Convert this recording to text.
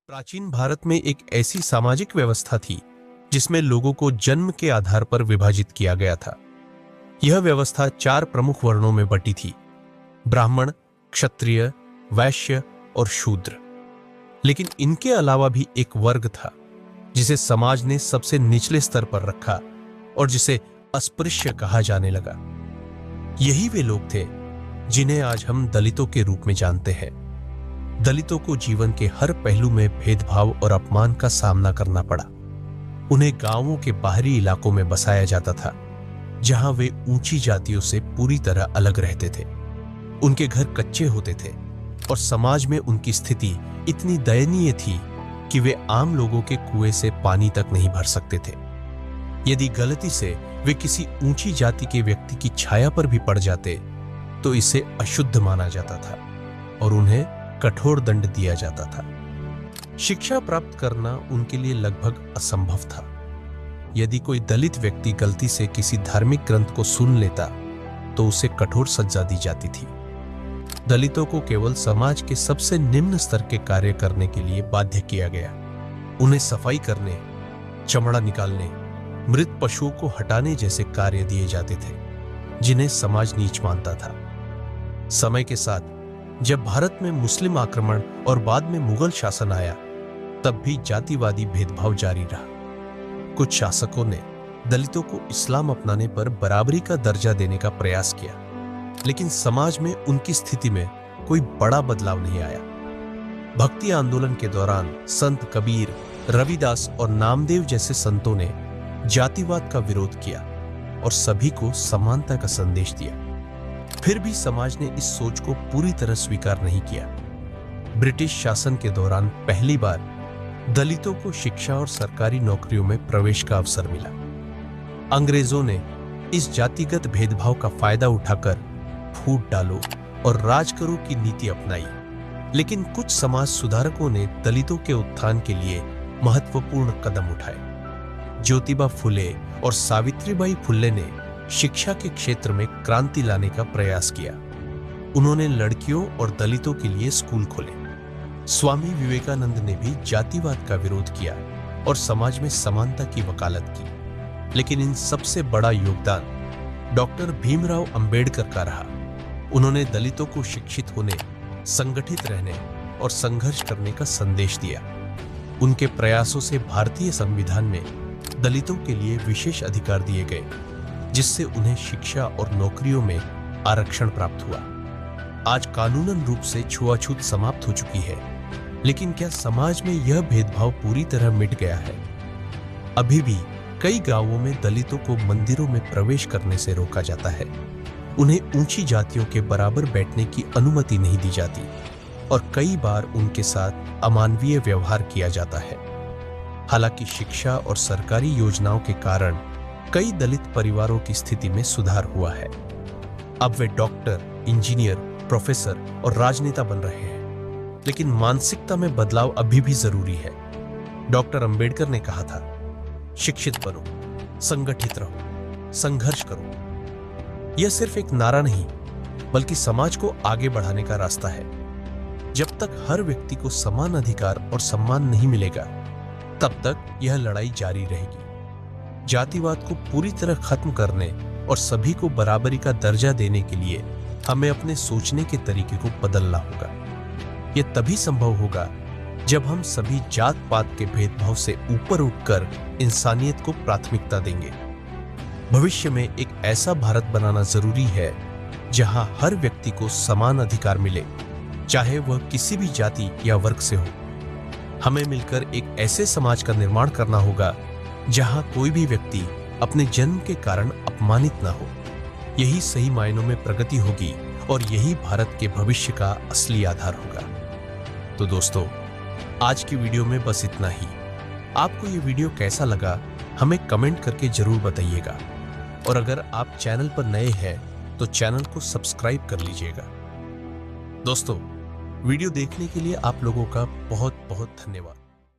प्राचीन भारत में एक ऐसी सामाजिक व्यवस्था थी जिसमें लोगों को जन्म के आधार पर विभाजित किया गया था। यह व्यवस्था 4 प्रमुख वर्णों में बटी थी: ब्राह्मण, क्षत्रिय, वैश्य और शूद्र। लेकिन इनके अलावा भी एक वर्ग था जिसे समाज ने सबसे निचले स्तर पर रखा और जिसे अस्पृश्य कहा जाने लगा। यही वे लोग थे जिन्हें आज हम दलितों के रूप में जानते हैं। दलितों को जीवन के हर पहलू में भेदभाव और अपमान का सामना करना पड़ा। उन्हें गांवों के बाहरी इलाकों में बसाया जाता था, जहां वे ऊंची जातियों से पूरी तरह अलग रहते थे। उनके घर कच्चे होते थे और समाज में उनकी स्थिति इतनी दयनीय थी कि वे आम लोगों के कुएं से पानी तक नहीं भर सकते थे। यदि गलती से वे किसी ऊंची जाति के व्यक्ति की छाया पर भी पड़ जाते तो इसे अशुद्ध माना जाता था और उन्हें कठोर दंड दिया जाता था। शिक्षा प्राप्त करना उनके लिए लगभग असंभव था। यदि कोई दलित व्यक्ति गलती से किसी धार्मिक ग्रंथ को सुन लेता तो उसे कठोर सजा दी जाती थी। दलितों को केवल समाज के सबसे निम्न स्तर के कार्य करने के लिए बाध्य किया गया। उन्हें सफाई करने, चमड़ा निकालने, मृत पशुओं को हटाने जैसे कार्य दिए जाते थे, जिन्हें समाज नीच मानता था। समय के साथ जब भारत में मुस्लिम आक्रमण और बाद में मुगल शासन आया, तब भी जातिवादी भेदभाव जारी रहा। कुछ शासकों ने दलितों को इस्लाम अपनाने पर बराबरी का दर्जा देने का प्रयास किया, लेकिन समाज में उनकी स्थिति में कोई बड़ा बदलाव नहीं आया। भक्ति आंदोलन के दौरान संत कबीर, रविदास और नामदेव जैसे संतों ने जातिवाद का विरोध किया और सभी को समानता का संदेश दिया। फिर भी समाज ने इस सोच को पूरी तरह स्वीकार नहीं किया। ब्रिटिश शासन के दौरान पहली बार दलितों को शिक्षा और सरकारी नौकरियों में प्रवेश का अवसर मिला। अंग्रेजों ने इस जातिगत भेदभाव का फायदा उठाकर फूट डालो और राज करो की नीति अपनाई। लेकिन कुछ समाज सुधारकों ने दलितों के उत्थान के लिए महत्वपूर्ण कदम उठाए। ज्योतिबा फुले और सावित्रीबाई फुले ने शिक्षा के क्षेत्र में क्रांति लाने का प्रयास किया। उन्होंने लड़कियों और दलितों के लिए स्कूल खोले। स्वामी विवेकानंद ने भी जातिवाद का विरोध किया और समाज में समानता की वकालत की। लेकिन इन सबसे बड़ा योगदान डॉक्टर भीमराव अंबेडकर का रहा। उन्होंने दलितों को शिक्षित होने, संगठित रहने और संघर्ष करने का संदेश दिया। उनके प्रयासों से भारतीय संविधान में दलितों के लिए विशेष अधिकार दिए गए, जिससे उन्हें शिक्षा और नौकरियों में आरक्षण प्राप्त हुआ। आज कानूनन रूप से छुआछूत समाप्त हो चुकी है, लेकिन क्या समाज में यह भेदभाव पूरी तरह मिट गया है? अभी भी कई गांवों में दलितों को मंदिरों में प्रवेश करने से रोका जाता है। उन्हें ऊंची जातियों के बराबर बैठने की अनुमति नहीं दी जाती और कई बार उनके साथ अमानवीय व्यवहार किया जाता है। हालांकि शिक्षा और सरकारी योजनाओं के कारण कई दलित परिवारों की स्थिति में सुधार हुआ है। अब वे डॉक्टर, इंजीनियर, प्रोफेसर और राजनेता बन रहे हैं। लेकिन मानसिकता में बदलाव अभी भी जरूरी है। डॉक्टर अंबेडकर ने कहा था, शिक्षित बनो, संगठित रहो, संघर्ष करो। यह सिर्फ एक नारा नहीं, बल्कि समाज को आगे बढ़ाने का रास्ता है। जब तक हर व्यक्ति को समान अधिकार और सम्मान नहीं मिलेगा, तब तक यह लड़ाई जारी रहेगी। जातिवाद को पूरी तरह खत्म करने और सभी को बराबरी का दर्जा देने के लिए हमें अपने सोचने के तरीके को बदलना होगा। यह तभी संभव होगा जब हम सभी जात पात के भेदभाव से ऊपर उठकर इंसानियत को प्राथमिकता देंगे। भविष्य में एक ऐसा भारत बनाना जरूरी है जहां हर व्यक्ति को समान अधिकार मिले, चाहे वह किसी भी जाति या वर्ग से हो। हमें मिलकर एक ऐसे समाज का निर्माण करना होगा जहां कोई भी व्यक्ति अपने जन्म के कारण अपमानित ना हो। यही सही मायनों में प्रगति होगी और यही भारत के भविष्य का असली आधार होगा। तो दोस्तों, आज की वीडियो में बस इतना ही। आपको ये वीडियो कैसा लगा हमें कमेंट करके जरूर बताइएगा और अगर आप चैनल पर नए हैं तो चैनल को सब्सक्राइब कर लीजिएगा। दोस्तों, वीडियो देखने के लिए आप लोगों का बहुत बहुत धन्यवाद।